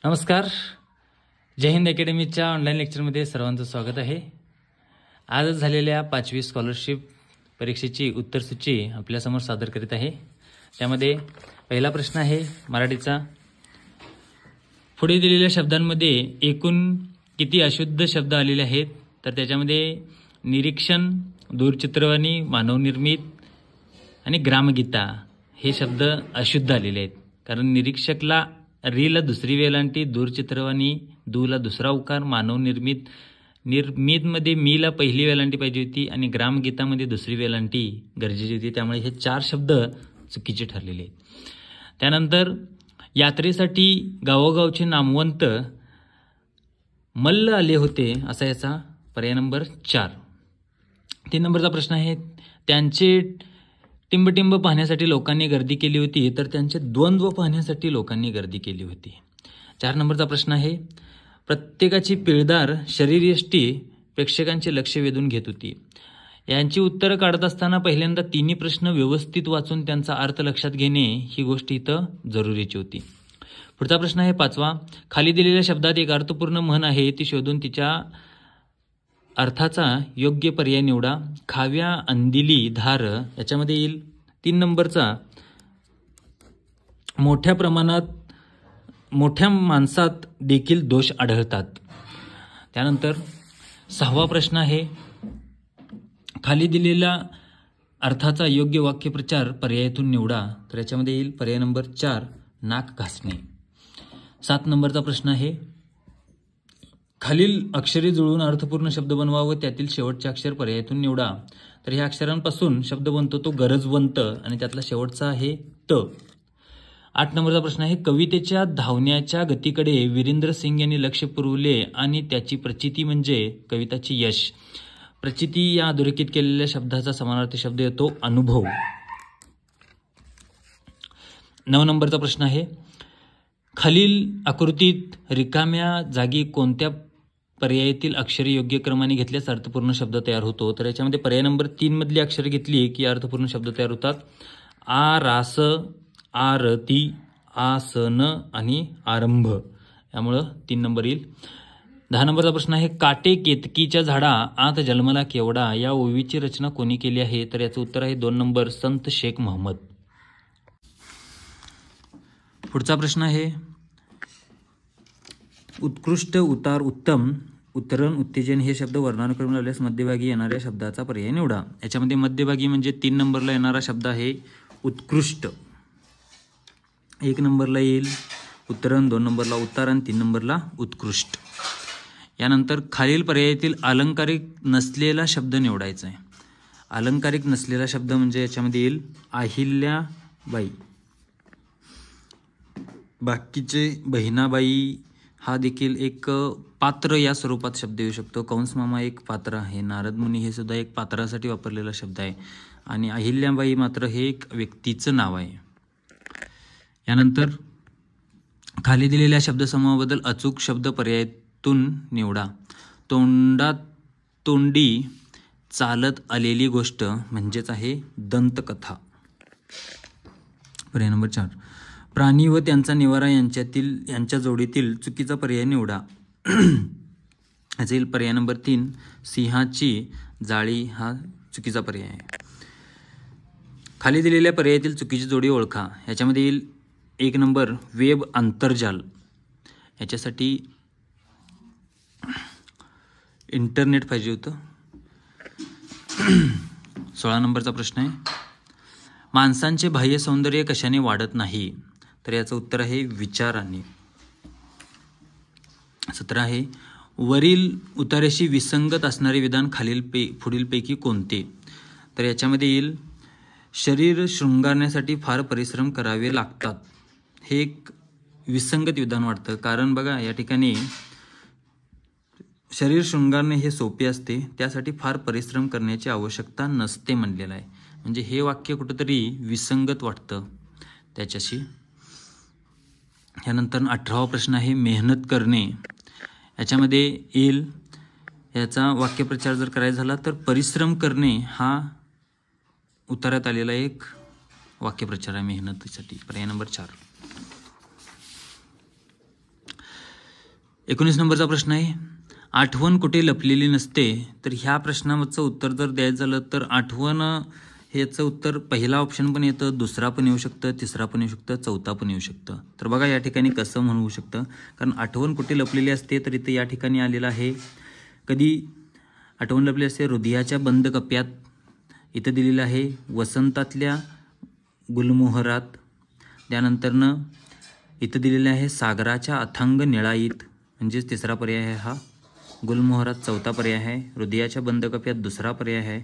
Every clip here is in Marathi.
नमस्कार. जय हिंद अकॅडमीच्या ऑनलाईन लेक्चरमध्ये सर्वांचं स्वागत आहे. आजच झालेल्या 5वी स्कॉलरशिप परीक्षेची उत्तरसूची आपल्यासमोर सादर करीत आहे. त्यामध्ये पहिला प्रश्न आहे मराठीचा. पुढे दिलेल्या शब्दांमध्ये एकूण किती अशुद्ध शब्द आलेले आहेत? तर त्याच्यामध्ये निरीक्षण, दूरचित्रवाणी, मानवनिर्मित आणि ग्रामगीता हे शब्द अशुद्ध आलेले आहेत. कारण निरीक्षकला रीला दुसरी वेलांटी, दूरचित्रवाणी दूला दुसरा उकार, मानवनिर्मित निर्मितमध्ये मीला पहिली वेलांटी पाहिजे होती आणि ग्रामगीतामध्ये दुसरी वेलांटी गरजेची होती. त्यामुळे हे 4 शब्द चुकीचे ठरलेले आहेत. त्यानंतर यात्रेसाठी गावोगावचे नामवंत मल्ल आले होते असा याचा पर्याय नंबर 4. 3 नंबरचा प्रश्न आहे. त्यांचे टिंबटिंब पाहण्यासाठी लोकांनी गर्दी केली होती, तर त्यांचे द्वंद्व पाहण्यासाठी लोकांनी गर्दी केली होती. 4 नंबरचा प्रश्न आहे. प्रत्येकाची पिळदार शरीरयष्टी प्रेक्षकांचे लक्ष वेधून घेत होती. यांची उत्तरं काढत असताना पहिल्यांदा तिन्ही प्रश्न व्यवस्थित वाचून त्यांचा अर्थ लक्षात घेणे ही गोष्ट इथं जरुरीची होती. पुढचा प्रश्न आहे 5वा. खाली दिलेल्या शब्दात एक अर्थपूर्ण म्हण आहे, ती शोधून तिच्या अर्थाचा योग्य पर्याय निवडा. खाव्या अंदिली धार याच्यामध्ये येईल 3 नंबरचा. मोठ्या माणसात देखील दोष आढळतात. त्यानंतर 6वा प्रश्न आहे. खाली दिलेला अर्थाचा योग्य वाक्यप्रचार पर्यायातून निवडा. तर याच्यामध्ये येईल पर्याय नंबर 4 नाक घासणे. 7 नंबरचा प्रश्न आहे. खालील अक्षरे जुळवून अर्थपूर्ण शब्द बनवा व त्यातील शेवटचे अक्षर पर्यायातून निवडा. तर ह्या अक्षरांपासून शब्द बनतो तो गरजवंत आणि त्यातला शेवटचा आहे त. 8 नंबरचा प्रश्न आहे. कवितेच्या धावण्याच्या गतीकडे वीरेंद्र सिंग यांनी लक्ष पुरवले आणि त्याची प्रचिती म्हणजे कविताची यश. प्रचिती या अधोरेखित केलेल्या शब्दाचा समानार्थी शब्द येतो अनुभव. 9 नंबरचा प्रश्न आहे. खालील आकृतीत रिकाम्या जागी कोणत्या पर्यायातील अक्षरे योग्य क्रमाने घेतल्यास अर्थपूर्ण शब्द तयार होतो? तर याच्यामध्ये पर्याय नंबर 3 मधली अक्षरे घेतली की अर्थपूर्ण शब्द तयार होतात. आरास, आरती, आसन आणि आरंभ. यामुळं 3 नंबर येईल. 10 नंबरचा प्रश्न आहे. काटे केतकीच्या झाडा आत जन्मला केवडा या ओवीची रचना कोणी केली आहे? तर याचं उत्तर आहे 2 नंबर संत शेख महम्मद. पुढचा प्रश्न आहे. उत्कृष्ट, उतार, उत्तम, उतरण, उत्तेजन हे शब्द वर्णानुक्रम लावल्यास मध्यभागी येणाऱ्या शब्दाचा पर्याय निवडा. याच्यामध्ये मध्यभागी म्हणजे 3 नंबरला येणारा शब्द आहे उत्कृष्ट. 1 नंबरला येईल उतरण, 2 नंबरला उतार आणि 3 नंबरला उत्कृष्ट. यानंतर खालील पर्यायातील अलंकारिक नसलेला शब्द निवडायचा आहे. अलंकारिक नसलेला शब्द म्हणजे याच्यामध्ये येईल अहिल्याबाई. बाकीचे बहिणाबाई हा देखील एक पात्र या स्वरूपात शब्द येऊ शकतो. कंसमामा एक पात्र आहे. नारद मुनी हे सुद्धा एक पात्रासाठी वापरलेला शब्द आहे आणि अहिल्याबाई मात्र हे एक व्यक्तीचं नाव आहे. यानंतर खाली दिलेल्या शब्दसमूहाबद्दल अचूक शब्द पर्यायातून निवडा. तोंडात तोंडी चालत आलेली गोष्ट म्हणजेच आहे दंतकथा. पर्याय नंबर 4. प्राणी व त्यांचा निवारा यांच्या जोडीतील चुकीचा पर्याय निवडा. याचा येईल पर्याय नंबर 3 सिंहाची जाळी हा चुकीचा पर्याय आहे. खाली दिलेल्या पर्यायातील चुकीची जोडी ओळखा. याच्यामध्ये येईल 1 नंबर वेब आंतरजाल. याच्यासाठी इंटरनेट पाहिजे होतं. 16 नंबरचा प्रश्न आहे. माणसांचे बाह्य सौंदर्य कशाने वाढत नाही? तर याचं उत्तर आहे विचाराने. 17 आहे. वरील उतार्याशी विसंगत असणारे विधान पुढीलपैकी कोणते? तर याच्यामध्ये येईल शरीर शृंगारण्यासाठी फार परिश्रम करावे लागतात. हे एक विसंगत विधान वाटतं. कारण बघा या ठिकाणी शरीर शृंगारणे हे सोपे असते, त्यासाठी फार परिश्रम करण्याची आवश्यकता नसते म्हणलेलं आहे. म्हणजे हे वाक्य कुठंतरी विसंगत वाटतं त्याच्याशी. यानंतर 18वा प्रश्न आहे. मेहनत करणे. याच्यामध्ये येईल याचा वाक्यप्रचार जर करायचा झाला तर परिश्रम करणे हा उतार्यात आलेला एक वाक्यप्रचार आहे मेहनतीसाठी. पर्याय नंबर 4. 19 नंबरचा प्रश्न आहे, आठवण कुठे लपलेली नसते. तर ह्या प्रश्नाचं उत्तर जर द्यायचं झालं तर आठवण ह्याचं उत्तर पहिला ऑप्शन पण येतं, दुसरा पण येऊ शकतं, तिसरा पण येऊ शकतं, चौथा पण येऊ शकतं. तर बघा या ठिकाणी कसं म्हणू शकतं, कारण आठवण कुठे लपलेली असते तर इथं या ठिकाणी आलेलं आहे. कधी आठवण लपलेली असते? हृदयाच्या बंद कप्प्यात. इथं दिलेलं आहे वसंतातल्या गुलमोहरात. त्यानंतरनं इथं दिलेलं आहे सागराच्या अथांग निळाईत, म्हणजेच तिसरा पर्याय आहे हा. गुलमोहरात चौथा पर्याय आहे. हृदयाच्या बंद कप्प्यात दुसरा पर्याय आहे.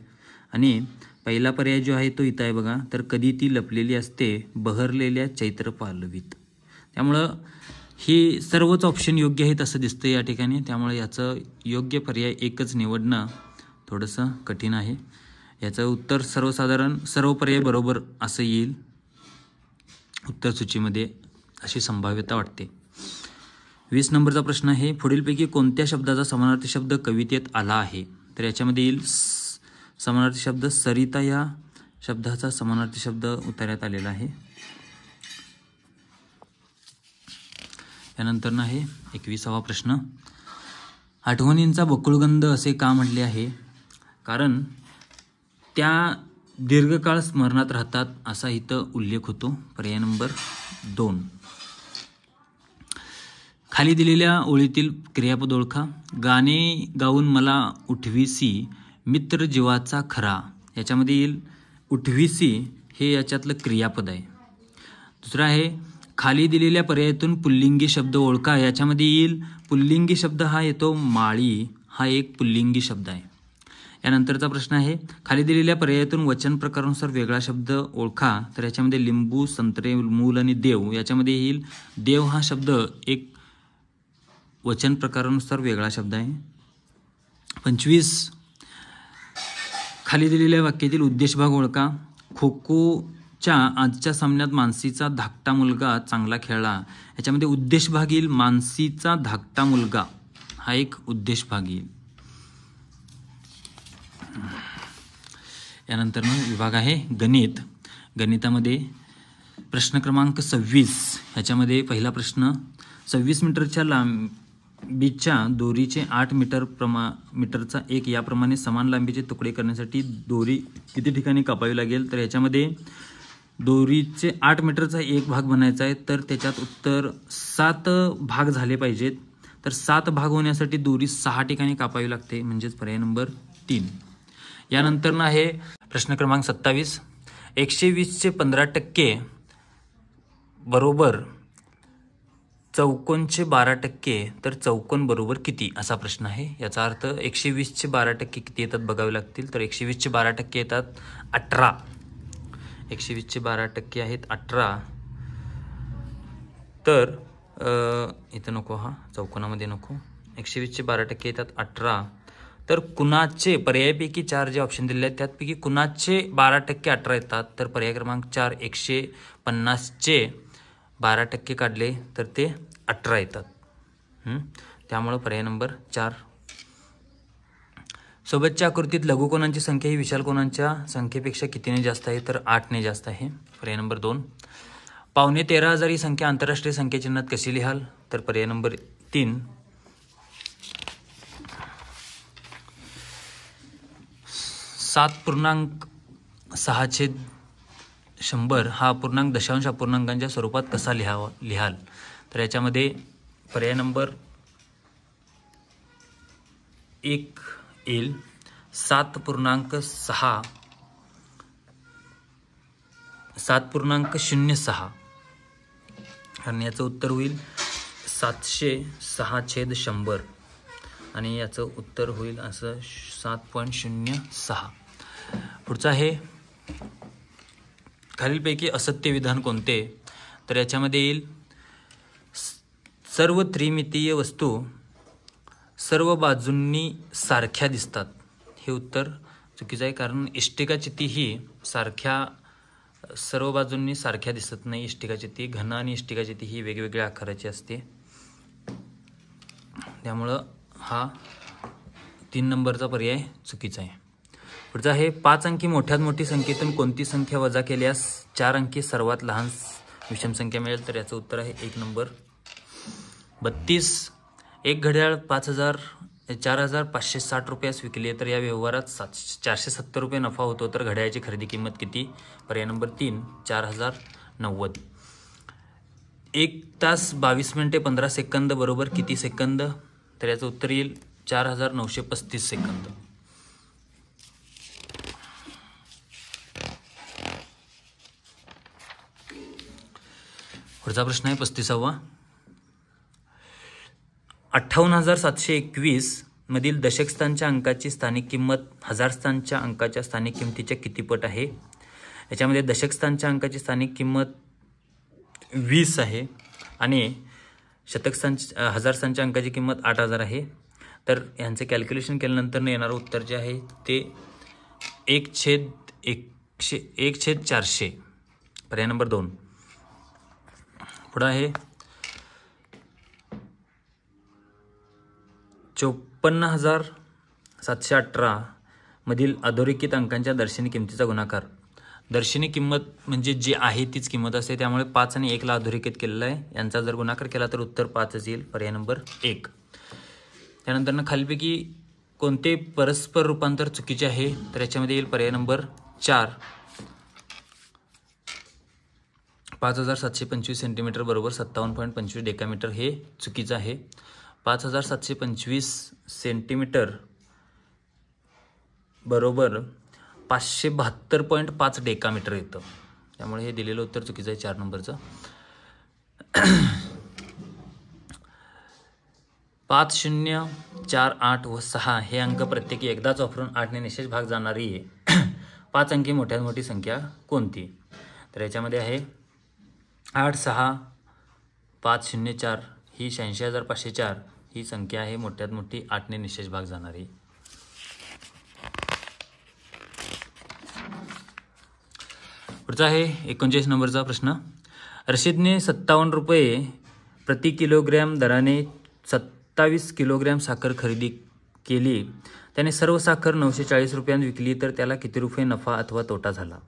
आणि पहिला पर्याय जो आहे तो इथं आहे बघा, तर कधी ती लपलेली असते बहरलेल्या चैत्र पालवीत. त्यामुळं ही सर्वच ऑप्शन योग्य आहेत असं दिसतं या ठिकाणी. त्यामुळे याचं योग्य पर्याय एकच निवडणं थोडंसं कठीण आहे. याचं उत्तर सर्वसाधारण सर्व पर्याय बरोबर असं येईल उत्तर सूचीमध्ये, अशी संभाव्यता वाटते. 20 नंबरचा प्रश्न आहे, पुढीलपैकी कोणत्या शब्दाचा समानार्थी शब्द कवितेत आला आहे. तर याच्यामध्ये येईल समानार्थी शब्द सरिता या शब्दाचा समानार्थी शब्द उतारण्यात आलेला आहे. यानंतर आहे 21वा प्रश्न, आठवणींचा बकुळगंध असे का म्हटले आहे. कारण त्या दीर्घकाळ स्मरणात राहतात असा इथं उल्लेख होतो. पर्याय नंबर 2. खाली दिलेल्या ओळीतील क्रियापद ओळखा. गाणे गाऊन मला उठवीसी मित्र जीवाचा खरा. याच्यामध्ये येईल उठवीसी हे याच्यातलं क्रियापद आहे. दुसरं आहे, खाली दिलेल्या पर्यायातून पुल्लिंगी शब्द ओळखा. याच्यामध्ये येईल पुल्लिंगी शब्द हा येतो माळी, हा एक पुल्लिंगी शब्द आहे. यानंतरचा प्रश्न आहे, खाली दिलेल्या पर्यायातून वचन प्रकारानुसार वेगळा शब्द ओळखा. तर याच्यामध्ये लिंबू, संत्रे, मूल आणि देव. याच्यामध्ये येईल देव हा शब्द एक वचन प्रकारानुसार वेगळा शब्द आहे. 25, खाली दिलेल्या वाक्यातील उद्देश भाग ओळखा. खो खोच्या आजच्या सामन्यात मानसीचा धाकटा मुलगा चांगला खेळला. याच्यामध्ये उद्देश भाग येईल मानसीचा धाकटा मुलगा, हा एक उद्देश भाग येईल. यानंतर विभाग आहे गणित. गणितामध्ये प्रश्न क्रमांक 26. ह्याच्यामध्ये पहिला प्रश्न, 26 मीटरच्या लांबीच्या दोरीचे 8 मीटरचा एक याप्रमाणे समान लांबीचे तुकडे करण्यासाठी दोरी किती ठिकाणी कापावी लागेल. तर याच्यामध्ये दोरीचे 8 मीटरचा एक भाग बनायचा आहे, तर त्याच्यात उत्तर 7 भाग झाले पाहिजेत. तर 7 भाग होण्यासाठी दोरी 6 ठिकाणी कापावी लागते, म्हणजेच पर्याय नंबर 3. यानंतर आहे प्रश्न क्रमांक 27, 120चे 15% बरोबर चौकोनचे 12%, तर चौकोन बरोबर किती असा प्रश्न आहे. याचा अर्थ 120चे 12% किती येतात बघावे लागतील. तर 120चे 12% येतात 18. 120चे 12% आहेत 18. तर इथं नको, हा चौकोनामध्ये नको. 120चे 12% येतात 18. तर कुणाचे पर्यायापैकी 4 जे ऑप्शन दिले आहेत त्यापैकी कुणाचे 12% 18 येतात. तर पर्याय क्रमांक 4, 150चे 12% काढले तर ते 18 येतात. त्यामुळं पर्याय नंबर 4. सोबतच्या आकृतीत लघुकोनांची संख्या ही विशाल कोनांच्या संख्येपेक्षा कितीने जास्त आहे. तर 8ने जास्त आहे. पर्याय नंबर 2. 13,500 ही संख्या आंतरराष्ट्रीय संख्याचिन्हात कशी लिहाल. तर पर्याय नंबर 3. 7.6/100 हा पूर्णांक दशांश अपूर्णांकांच्या स्वरूपात कसा लिहाल. तर याच्यामध्ये पर्याय नंबर 1 येईल 7.06 आणि याचं उत्तर होईल 706/100 आणि याचं उत्तर होईल असं 7.06. पुढचं आहे, खालीलपैकी असत्य विधान कोणते. तर याच्यामध्ये येईल सर्व त्रिमितीय वस्तू सर्व बाजूंनी सारख्या दिसतात. हे उत्तर चुकीचं आहे, कारण इष्टिकाचिती ही सर्व बाजूंनी सारख्या दिसत नाही. इष्टिकाचिती घन आणि इष्टिकाचिती ही वेगवेगळ्या आकाराची असते. त्यामुळं हा 3 नंबरचा पर्याय चुकीचा आहे. पुढचा आहे 5 अंकी मोठ्यात मोठी संख्येतून कोणती संख्या वजा केल्यास 4 अंकी सर्वात लहान विषम संख्या मिळेल. तर याचं उत्तर आहे 1 नंबर. 32 एक घड्याळ 4,560 रुपयास विकली तर या व्यवहारात 470 रुपये नफा होतो, तर घड्याळाची खरेदी किंमत किती? पर्याय नंबर 3 4,090. 1 तास 22 मिनिटे 15 सेकंद बरोबर किती सेकंद? तर याचं उत्तर येईल 4,935 सेकंद. पुढचा प्रश्न आहे 35वा. 58,721 मधील दशक स्थानच्या अंकाची स्थानिक किंमत हजार स्थानच्या अंकाच्या स्थानिक किंमतीच्या किती पट आहे? याच्यामध्ये दशक स्थानच्या अंकाची स्थानिक किंमत 20 आहे आणि शतक स्थान हजार स्थानच्या अंकाची किंमत 8,000 आहे. तर यांचे कॅल्क्युलेशन केल्यानंतर येणारं उत्तर जे आहे ते 1/400. पर्याय नंबर 2. पुढं आहे 54,718 मधील अधोरेखित अंकांच्या दर्शनी किमतीचा गुणाकार. दर्शनी किंमत म्हणजे जी आहे तीच किंमत असते, त्यामुळे 5 आणि 1ला अधोरेखित केलेला आहे. यांचा जर गुणाकार केला तर उत्तर 5च येईल. पर्याय नंबर 1. त्यानंतर खालीपैकी कोणते परस्पर रूपांतर चुकीचे आहे? तर याच्यामध्ये येईल पर्याय नंबर 4. 5,725 सेंटीमीटर बरोबर 57.25 डेकामीटर हे चुकीचं आहे. 5,725 सेंटीमीटर बरोबर 572.5 डेकामीटर येतं, त्यामुळे हे दिलेलं उत्तर चुकीचं आहे 4 नंबरचं. 5, 0, 4, 8 व 6 हे अंक प्रत्येकी एकदाच वापरून 8ने निशेष भाग जाणारी 5 अंकी मोठ्यात मोठी संख्या कोणती? तर याच्यामध्ये आहे 8, 6, 5, 0, 4 ही 86,504 ही संख्या आहे मोठ्यात मोठी 8ने निशेष भाग जाणारी. पुढचा आहे 39 नंबरचा प्रश्न. रशीदने 57 रुपये प्रति किलोग्रॅम दराने 27 किलोग्रॅम साखर खरेदी केली. त्याने सर्व साखर 940 रुपयांत विकली तर त्याला किती रुपये नफा अथवा तोटा झाला?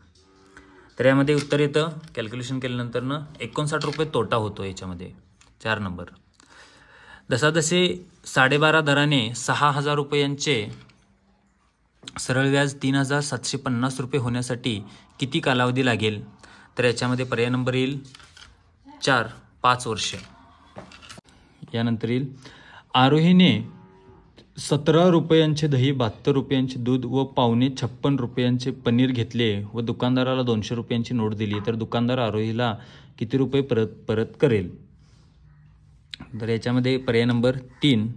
तर यामध्ये उत्तर येतं कॅल्क्युलेशन केल्यानंतर 59 रुपये तोटा होतो याच्यामध्ये. 4 नंबर. जसाजसे 12.5 दराने 6,000 रुपयांचे सरळ व्याज 3,750 रुपये होण्यासाठी किती कालावधी लागेल? तर याच्यामध्ये पर्याय नंबर येईल 4 5 वर्ष. यानंतर येईल आरोहीने 17 रुपयांचे दही, 72 रुपयांचे दूध व 56 रुपयांचे पनीर घेतले व दुकानदाराला 200 रुपयांची नोट दिली तर दुकानदार आरोहीला किती रुपये परत करेल? तर याच्यामध्ये पर्याय नंबर 3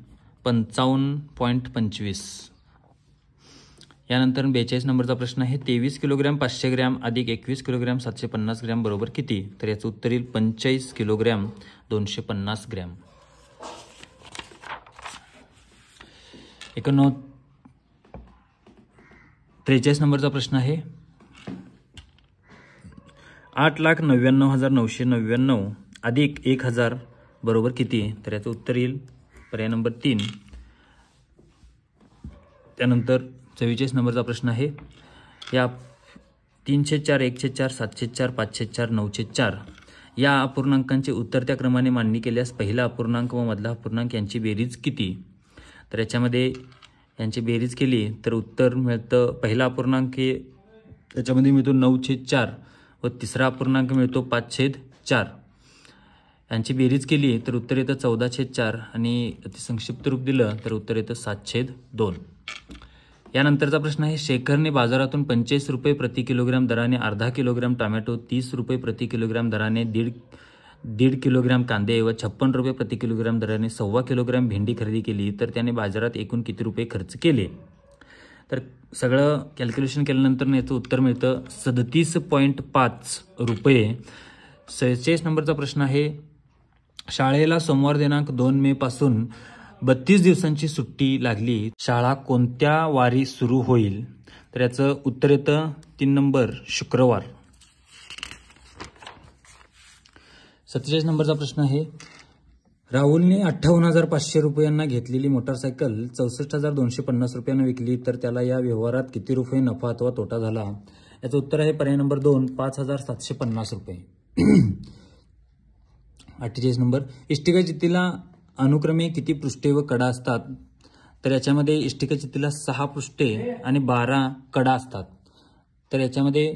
55.25. यानंतर 42 नंबरचा प्रश्न आहे 23 किलोग्रॅम 500 ग्रॅम अधिक 21 किलोग्रॅम 750 ग्रॅम बरोबर किती? तर याचं उत्तर येईल 45 किलोग्रॅम 250 ग्रॅम. 43 नंबरचा प्रश्न आहे 8,99,999 अधिक 1,000 बरोबर किती? तर याचं उत्तर येईल पर्याय नंबर 3. त्यानंतर 44 नंबरचा प्रश्न आहे या 3/4, 1/4, 7/4, 5/4, 9/4 या अपूर्णांकांची उतरत्या क्रमाने मांडणी केल्यास पहिला अपूर्णांक व मधला अपूर्णांक यांची बेरीज किती? तर याच्यामध्ये यांची बेरीज केली तर उत्तर मिळतं पहिला अपूर्णांक हे याच्यामध्ये मिळतो 9/4 व तिसरा अपूर्णांक मिळतो 5/4. यांची बेरीज केली तर उत्तर येतं 14/4 आणि संक्षिप्त रूप दिलं तर उत्तर येतं 7/2. यानंतरचा प्रश्न आहे शेखरने बाजारातून 45 रुपये प्रति किलोग्रॅम दराने अर्धा किलोग्रॅम टोमॅटो, 30 रुपये प्रति किलोग्रॅम दराने दीड किलोग्रॅम कांदे व 56 रुपये प्रति किलोग्रॅम दराने 1.25 किलोग्रॅम भेंडी खरेदी केली तर त्याने बाजारात एकूण किती रुपये खर्च केले? तर सगळं कॅल्क्युलेशन केल्यानंतर याचं उत्तर मिळतं 37.5 रुपये. 46 नंबरचा प्रश्न आहे शाळेला सोमवार दिनांक 2 मे पासून 32 दिवसांची सुट्टी लागली. शाळा कोणत्या वारी सुरू होईल? तर याचं उत्तर येतं 3 नंबर शुक्रवार. 47 नंबरचा प्रश्न आहे राहुलने 58,500 रुपयांना घेतलेली मोटारसायकल 64,250 रुपयांना विकली तर त्याला या व्यवहारात किती रुपये नफा अथवा तोटा झाला? याचं उत्तर आहे पर्याय नंबर 2 5,750 रुपये. 48 नंबर इष्टिका चित्तीला अनुक्रमे किती पृष्ठे व कडा असतात? तर याच्यामध्ये इष्टिकाचित्तीला 6 पृष्ठे आणि 12 कडा असतात. तर याच्यामध्ये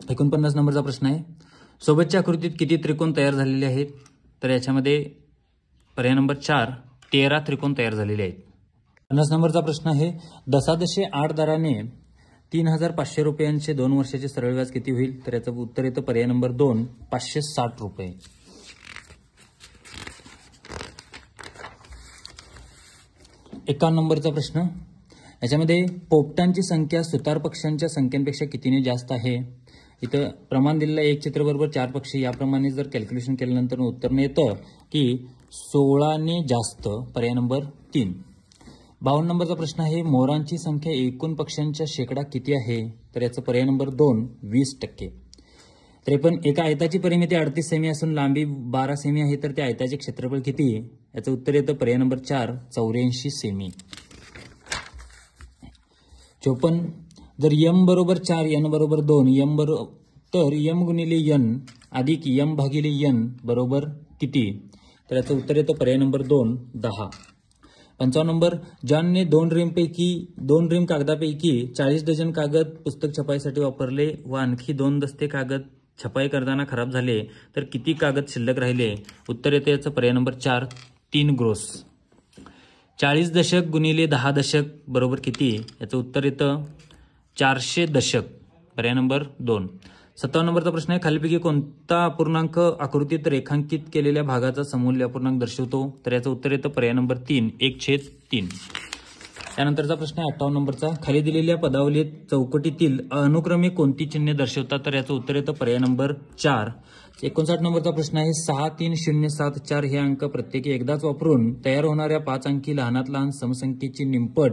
49 नंबरचा प्रश्न आहे. सोबतच्या आकृतीत किती त्रिकोण तयार झालेले आहेत? तर याच्यामध्ये पर्याय नंबर 4 13 त्रिकोण तयार झालेले आहेत. 50 नंबरचा प्रश्न आहे. दशादशे 8 दराने 3,500 रुपयांचे 2 वर्षाचे सरळ व्याज किती होईल? तर याचं उत्तर येतं पर्याय नंबर 2 560 रुपये. 51 नंबरचा प्रश्न. याच्यामध्ये पोपटांची संख्या सुतार पक्ष्यांच्या संख्येपेक्षा कितीने जास्त आहे? इथं प्रमाण दिलेलं 1 चित्र बरोबर 4 पक्षी. याप्रमाणे जर कॅल्क्युलेशन केल्यानंतर उत्तर येतं की 16ने जास्त, पर्याय नंबर 3. 52 नंबरचा प्रश्न आहे. मोरांची संख्या एकूण पक्ष्यांच्या शेकडा किती आहे? तर याचं पर्याय नंबर 2 20%. 53. एका आयताची परिमिती 38 सेमी असून लांबी 12 सेमी आहे, तर त्या आयताचे क्षेत्रफळ किती? याचं उत्तर येतं पर्याय नंबर 4 84 सेमी. 54. जर m बरोबर 4 n बरोबर 2 तर m गुणिले n अधिक m भागिले n बरोबर किती? तर याचं उत्तर येतं पर्याय नंबर 2 10. 55 नंबर. जॉनने 2 रिम कागदापैकी 40 डझन कागद पुस्तक छपाईसाठी वापरले व आणखी 2 दस्ते कागद छपाई करताना खराब झाले, तर किती कागद शिल्लक राहिले? उत्तर येतं याचं पर्याय नंबर 4 3 ग्रोस. 40 दशक गुणिले 10 दशक बरोबर किती? याचं उत्तर येतं 400 दशक, पर्याय नंबर 2. 57 नंबरचा प्रश्न आहे. खालीलपैकी कोणता अपूर्णांक आकृतीत रेखांकित केलेल्या भागाचा समूल्य अपूर्णांक दर्शवतो? तर याचं उत्तर येतं पर्याय नंबर 3 1/3. त्यानंतरचा प्रश्न आहे 58 नंबरचा. खाली दिलेल्या पदावलीत चौकटीतील अनुक्रमे कोणती चिन्हे दर्शवतात? तर याचं उत्तर येतं पर्याय नंबर 4. 59 नंबरचा प्रश्न आहे. 6 3 0 7 4 हे अंक प्रत्येकी एकदाच वापरून तयार होणाऱ्या 5 अंकी लहानात लहान समसंख्येची निमपट.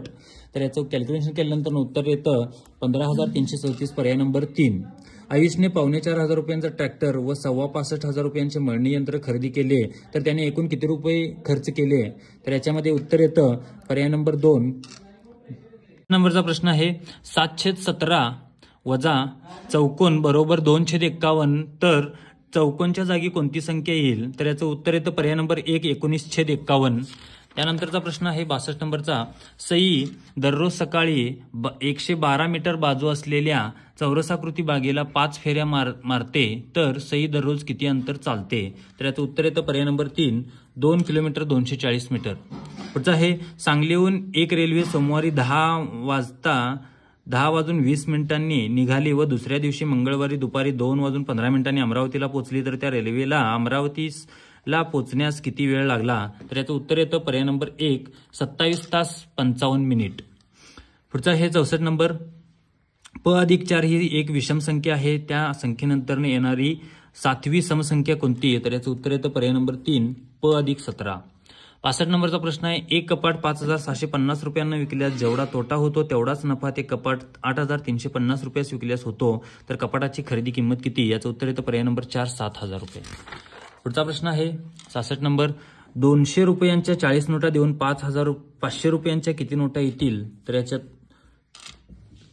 तर याचं कॅल्क्युलेशन केल्यानंतर उत्तर येतं 15,334, पर्याय नंबर 3. आयुषने 4,500 रुपयांचा ट्रॅक्टर व 65,500 रुपयांचे मळणी यंत्र खरेदी केले, तर त्याने एकूण किती रुपये खर्च केले? तर याच्यामध्ये उत्तर येतं पर्याय नंबर 2. नंबरचा प्रश्न आहे. 7/17 वजा चौकोन बरोबर 2/51, तर चौकोनच्या जागी कोणती संख्या येईल? तर याचं उत्तर येतं पर्याय नंबर 1 19/51. त्यानंतरचा प्रश्न आहे 62 नंबरचा. सई दररोज सकाळी 112 मीटर बाजू असलेल्या चौरसाकृती बागेला 5 फेऱ्या मारते, तर सई दररोज किती अंतर चालते? तर याचं उत्तर येतं पर्याय नंबर 3 2 किलोमीटर 240 मीटर. पुढचं आहे. सांगलीहून एक रेल्वे सोमवारी 10:20 निघाली व दुसऱ्या दिवशी मंगळवारी दुपारी 2:15 अमरावतीला पोहोचली, तर त्या रेल्वेला अमरावतीला पोहोचण्यास किती वेळ लागला? तर याचं उत्तर येतं पर्याय नंबर 1 27 तास 55 मिनिट. पुढचा आहे 64 नंबर. p+4 ही एक विषम संख्या आहे. त्या संख्येनंतर येणारी 7वी समसंख्या कोणती? तर याचं उत्तर येतं पर्याय नंबर 3 p+17. 65 नंबरचा प्रश्न आहे. एक कपाट 5,650 रुपयांना विकल्यास जेवढा तोटा होतो तेवढाच नफा ते कपाट 8,350 रुपयास विकल्यास होतो, तर कपाटाची खरेदी किंमत किती? याचं उत्तर येतं पर्याय नंबर 4 7,000 रुपये. पुढचा प्रश्न आहे 66 नंबर. 200 रुपयांच्या 40 नोटा देऊन 5,500 रुपयांच्या किती नोटा येतील? तर याच्यात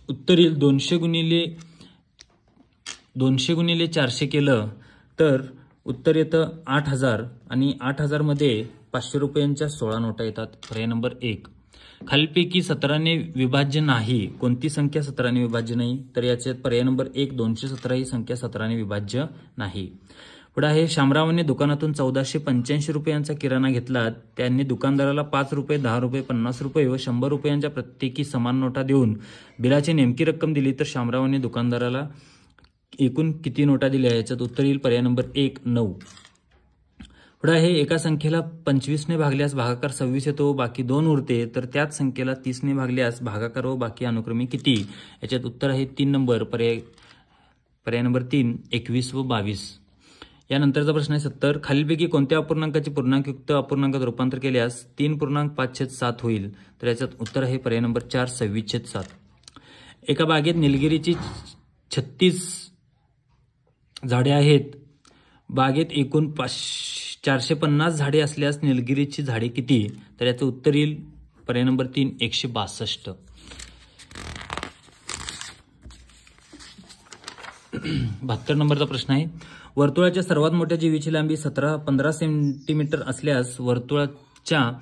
उत्तर येईल 200 गुणिले 400 केलं तर उत्तर येतं 8,000 आणि 8,000 मध्ये 500 रुपयांच्या 16 नोटा येतात, पर्याय नंबर 1. खालीलपैकी 17ने विभाज्य नाही कोणती संख्या 17ने विभाज्य नाही? तर याच्यात पर्याय नंबर 1 217 ही संख्या 17ने विभाज्य नाही. पुढे आहे. शामरावांनी दुकानातून 1,485 रुपयांचा किराणा घेतला. त्यांनी दुकानदाराला 5 रुपये 10 रुपये 50 रुपये व 100 रुपयांच्या प्रत्येकी समान नोटा देऊन बिलाची नेमकी रक्कम दिली, तर शामरावांनी दुकानदाराला एकूण किती नोटा दिल्या? याच्यात उत्तर येईल पर्याय नंबर 1 9. पुढे आहे. एका संख्येला 25ने भागल्यास भागाकार 26 येतो, बाकी 2 उरते, तर त्याच संख्येला 30ने भागल्यास भागाकार व बाकी अनुक्रमे किती? याच्यात उत्तर आहे 3 नंबर, पर्याय नंबर 3 21 व 22. यानंतरचा प्रश्न आहे 70. खालीलपैकी कोणत्या अपूर्णांकाचे पूर्णांकयुक्त अपूर्णांकात रूपांतर केल्यास 3.5/7 होईल? तर याच्यात उत्तर आहे पर्याय नंबर 4 26/7. एका बागेत निलगिरीची 36 झाडे आहेत. बागेत एकूण 450 झाडे असल्यास निलगिरीची झाडे किती? तर याचं उत्तर येईल पर्याय नंबर 3 162. 72 नंबरचा प्रश्न आहे, वर्तुळाच्या सर्वात मोठ्या जीवीची लांबी 17-15 सेंटीमीटर असल्यास वर्तुळाच्या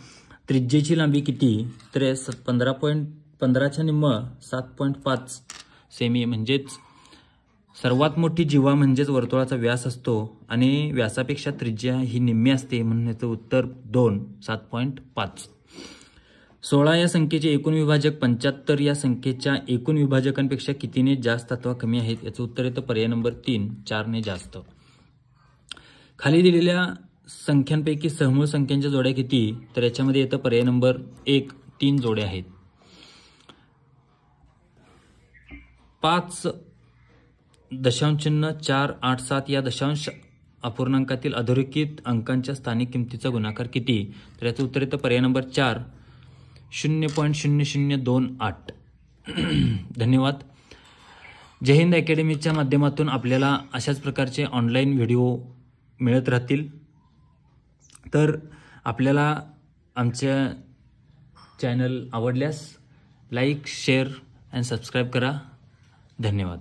त्रिज्येची लांबी किती? तर 15.15च्या निम्म 7.5 सेमी, म्हणजेच सर्वात मोठी जीवा म्हणजेच वर्तुळाचा व्यास असतो आणि व्यासापेक्षा त्रिज्या ही निम्मी असते, म्हणून याचं उत्तर 2, 7.5. 16 या संख्येचे एकूण विभाजक 75 या संख्येच्या एकूण विभाजकांपेक्षा कितीने जास्त अथवा कमी आहेत? याचं उत्तर येतं पर्याय नंबर 3, 4 ने जास्त. खाली दिलेल्या संख्यांपैकी सहमूळ संख्यांच्या जोड्या किती? तर याच्यामध्ये येतं पर्याय नंबर 1, 3 जोड्या आहेत. 5.487 या दशांश अपूर्णांकातील अधोरेखित अंकांच्या स्थानिक किमतीचा गुणाकार किती? तर याचं उत्तर येतं पर्याय नंबर 4, 0.0028. धन्यवाद. जय हिंद अकॅडमीच्या माध्यमातून आपल्याला अशाच प्रकारचे ऑनलाईन व्हिडिओ मिळत राहतील. तर आपल्याला आमच्या चॅनल आवडल्यास लाईक, शेअर अँड सबस्क्राईब करा. धन्यवाद.